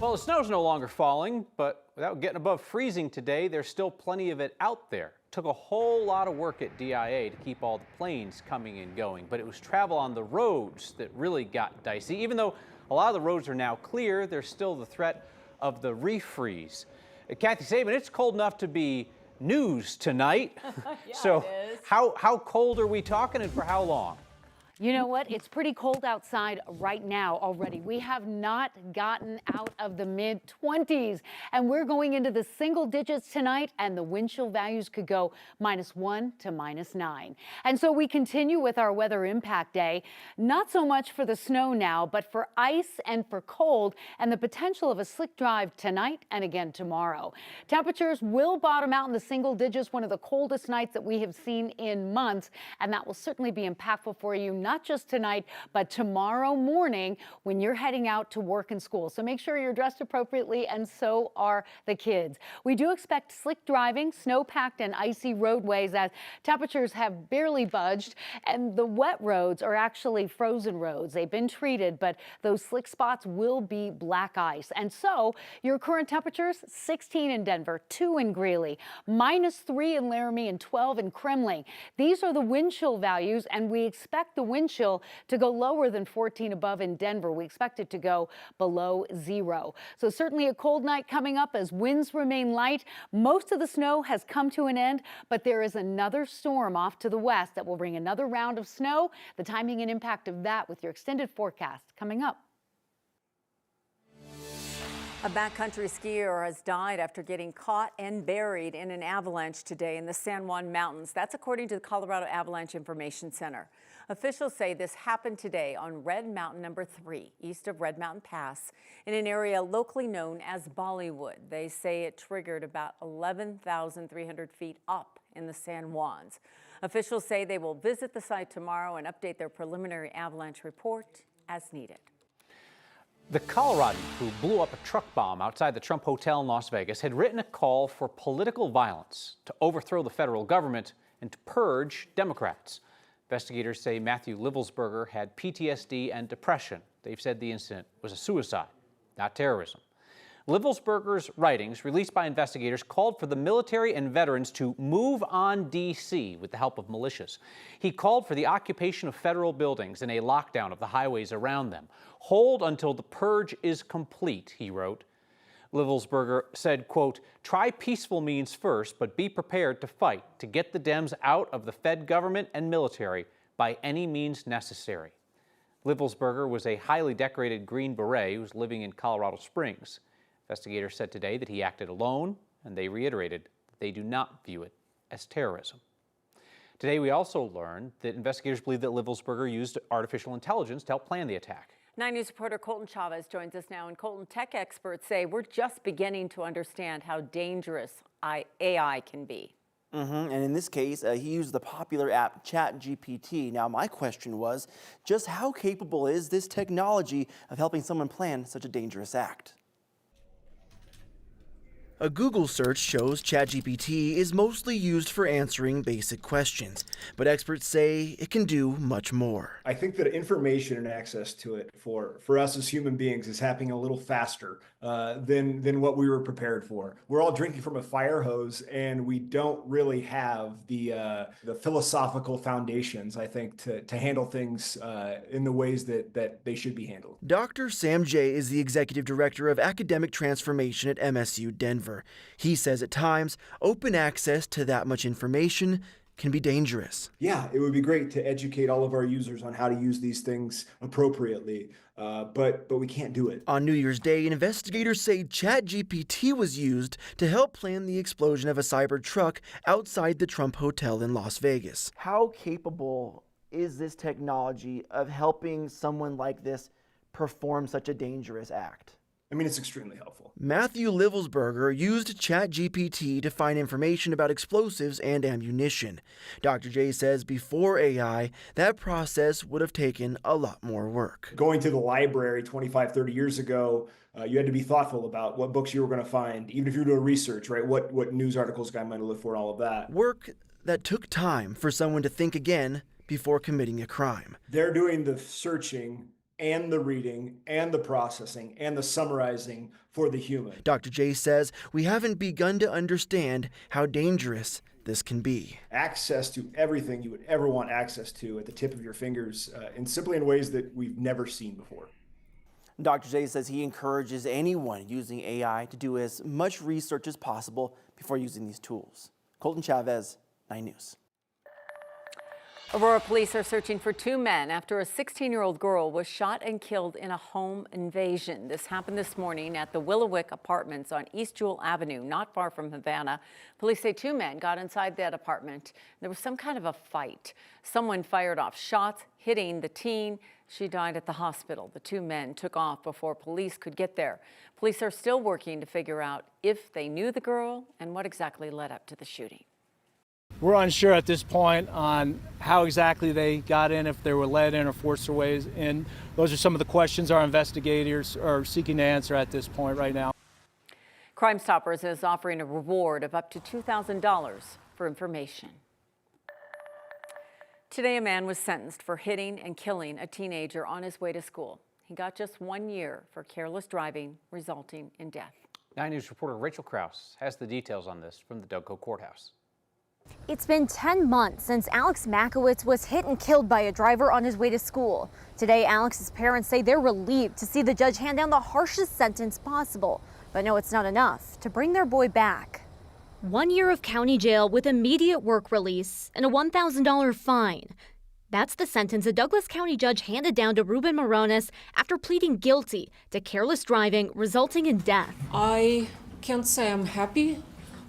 Well, the snow's no longer falling, but without getting above freezing today, there's still plenty of it out there. Took a whole lot of work at DIA to keep all the planes coming and going, but it was travel on the roads that really got dicey. Even though a lot of the roads are now clear, there's still the threat of the refreeze. Kathy Saban, it's cold enough to be news tonight. Yeah, so it is. how cold are we talking and for how long? You know what? It's pretty cold outside right now already. We have not gotten out of the mid-20s, and we're going into the single digits tonight, and the wind chill values could go -1 to -9. And so we continue with our weather impact day. Not so much for the snow now, but for ice and for cold, and the potential of a slick drive tonight and again tomorrow. Temperatures will bottom out in the single digits, one of the coldest nights that we have seen in months, and that will certainly be impactful for you, not just tonight, but tomorrow morning when you're heading out to work and school. So make sure you're dressed appropriately, and so are the kids. We do expect slick driving, snow-packed and icy roadways as temperatures have barely budged, and the wet roads are actually frozen roads. They've been treated, but those slick spots will be black ice. And so your current temperatures, 16 in Denver, 2 in Greeley, -3 in Laramie, and 12 in Kremling. These are the wind chill values, and we expect the wind chill to go lower than 14 above in Denver. We expect it to go below 0. So certainly a cold night coming up as winds remain light. Most of the snow has come to an end, but there is another storm off to the west that will bring another round of snow. The timing and impact of that with your extended forecast coming up. A backcountry skier has died after getting caught and buried in an avalanche today in the San Juan Mountains. That's according to the Colorado Avalanche Information Center. Officials say this happened today on Red Mountain number 3, east of Red Mountain Pass, in an area locally known as Bollywood. They say it triggered about 11,300 feet up in the San Juans. Officials say they will visit the site tomorrow and update their preliminary avalanche report as needed. The Coloradan who blew up a truck bomb outside the Trump Hotel in Las Vegas had written a call for political violence to overthrow the federal government and to purge Democrats. Investigators say Matthew Livelsberger had PTSD and depression. They've said the incident was a suicide, not terrorism. Livelsberger's writings, released by investigators, called for the military and veterans to move on D.C. with the help of militias. He called for the occupation of federal buildings and a lockdown of the highways around them. Hold until the purge is complete, he wrote. Livelsberger said, quote, try peaceful means first, but be prepared to fight to get the Dems out of the Fed government and military by any means necessary. Livelsberger was a highly decorated Green Beret who was living in Colorado Springs. Investigators said today that he acted alone, and they reiterated that they do not view it as terrorism. Today, we also learned that investigators believe that Livelsberger used artificial intelligence to help plan the attack. 9 News reporter Colton Chavez joins us now. And Colton, tech experts say we're just beginning to understand how dangerous AI can be. And in this case, he used the popular app ChatGPT. Now, my question was, just how capable is this technology of helping someone plan such a dangerous act? A Google search shows ChatGPT is mostly used for answering basic questions, but experts say it can do much more. I think that information and access to it for us as human beings is happening a little faster than what we were prepared for. We're all drinking from a fire hose, and we don't really have the philosophical foundations, I think, to handle things in the ways that they should be handled. Dr. Sam Jay is the executive director of academic transformation at MSU Denver. He says at times, open access to that much information can be dangerous. Yeah, it would be great to educate all of our users on how to use these things appropriately, but we can't do it. On New Year's Day, investigators say ChatGPT was used to help plan the explosion of a Cybertruck outside the Trump Hotel in Las Vegas. How capable is this technology of helping someone like this perform such a dangerous act? I mean, it's extremely helpful. Matthew Livelsberger used ChatGPT to find information about explosives and ammunition. Dr. J says before AI, that process would have taken a lot more work. Going to the library 25, 30 years ago, you had to be thoughtful about what books you were going to find, even if you were doing research, right? What news articles guy might have looked for and all of that. Work that took time for someone to think again before committing a crime. They're doing the searching and the reading and the processing and the summarizing for the human. Dr. J says we haven't begun to understand how dangerous this can be. Access to everything you would ever want access to at the tip of your fingers, and simply in ways that we've never seen before. Dr. J says he encourages anyone using AI to do as much research as possible before using these tools. Colton Chavez, 9 News. Aurora police are searching for 2 men after a 16-year-old girl was shot and killed in a home invasion. This happened this morning at the Willowick Apartments on East Jewel Avenue, not far from Havana. Police say 2 men got inside that apartment. There was some kind of a fight. Someone fired off shots, hitting the teen. She died at the hospital. The 2 men took off before police could get there. Police are still working to figure out if they knew the girl and what exactly led up to the shooting. We're unsure at this point on how exactly they got in, if they were led in or forced their ways in. Those are some of the questions our investigators are seeking to answer at this point right now. Crime Stoppers is offering a reward of up to $2,000 for information. Today, a man was sentenced for hitting and killing a teenager on his way to school. He got just 1 year for careless driving, resulting in death. 9 News reporter Rachel Krause has the details on this from the Dougco Courthouse. It's been 10 months since Alex Makowitz was hit and killed by a driver on his way to school. Today, Alex's parents say they're relieved to see the judge hand down the harshest sentence possible, but no, it's not enough to bring their boy back. 1 year of county jail with immediate work release and a $1,000 fine. That's the sentence a Douglas County judge handed down to Ruben Morones after pleading guilty to careless driving resulting in death. I can't say I'm happy,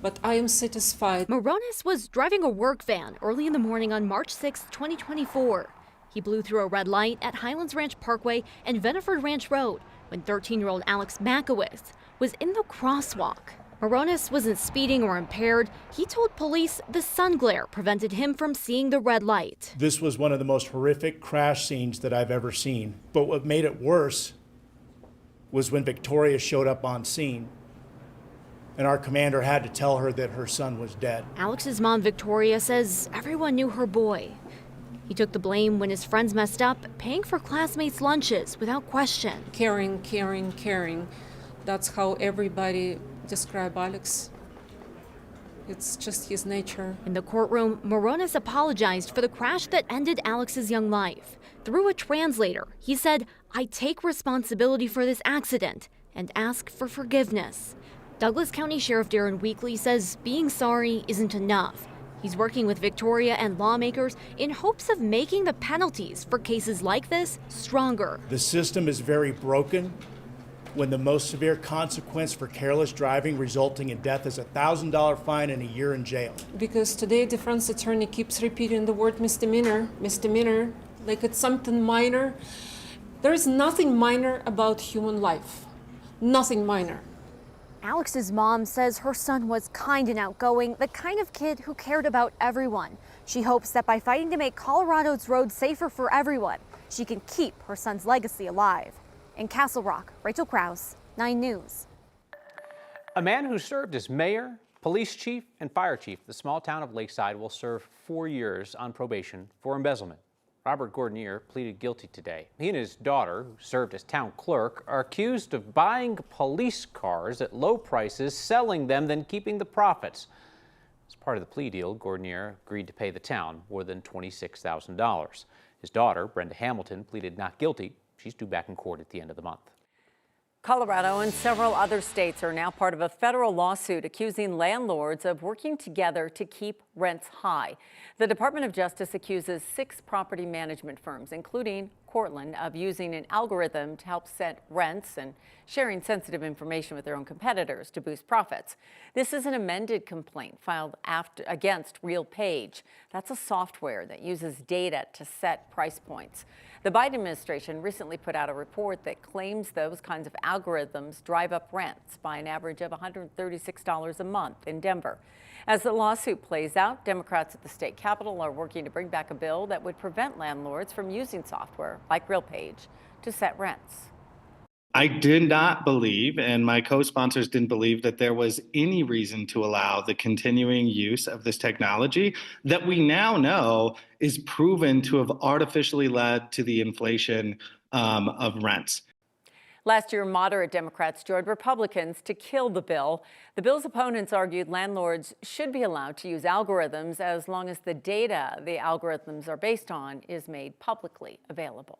but I am satisfied. Morones was driving a work van early in the morning on March 6, 2024. He blew through a red light at Highlands Ranch Parkway and Veniford Ranch Road when 13-year-old Alex Makowitz was in the crosswalk. Morones wasn't speeding or impaired. He told police the sun glare prevented him from seeing the red light. This was one of the most horrific crash scenes that I've ever seen. But what made it worse was when Victoria showed up on scene, and our commander had to tell her that her son was dead. Alex's mom, Victoria, says everyone knew her boy. He took the blame when his friends messed up, paying for classmates' lunches without question. Caring, caring, caring. That's how everybody describe Alex. It's just his nature. In the courtroom, Morones apologized for the crash that ended Alex's young life. Through a translator, he said, "I take responsibility for this accident and ask for forgiveness." Douglas County Sheriff Darren Weekly says being sorry isn't enough. He's working with Victoria and lawmakers in hopes of making the penalties for cases like this stronger. The system is very broken when the most severe consequence for careless driving resulting in death is a $1,000 fine and a year in jail. Because today defense attorney keeps repeating the word misdemeanor, misdemeanor, like it's something minor. There is nothing minor about human life. Nothing minor. Alex's mom says her son was kind and outgoing, the kind of kid who cared about everyone. She hopes that by fighting to make Colorado's roads safer for everyone, she can keep her son's legacy alive. In Castle Rock, Rachel Krause, 9 News. A man who served as mayor, police chief, and fire chief of the small town of Lakeside will serve 4 years on probation for embezzlement. Robert Gordonier pleaded guilty today. He and his daughter, who served as town clerk, are accused of buying police cars at low prices, selling them, then keeping the profits. As part of the plea deal, Gordonier agreed to pay the town more than $26,000. His daughter, Brenda Hamilton, pleaded not guilty. She's due back in court at the end of the month. Colorado and several other states are now part of a federal lawsuit accusing landlords of working together to keep rents high. The Department of Justice accuses 6 property management firms, including Cortland, of using an algorithm to help set rents and sharing sensitive information with their own competitors to boost profits. This is an amended complaint filed against RealPage. That's a software that uses data to set price points. The Biden administration recently put out a report that claims those kinds of algorithms drive up rents by an average of $136 a month in Denver. As the lawsuit plays out, Democrats at the state capitol are working to bring back a bill that would prevent landlords from using software like RealPage to set rents. I did not believe, and my co-sponsors didn't believe, that there was any reason to allow the continuing use of this technology that we now know is proven to have artificially led to the inflation of rents. Last year, moderate Democrats joined Republicans to kill the bill. The bill's opponents argued landlords should be allowed to use algorithms as long as the data the algorithms are based on is made publicly available.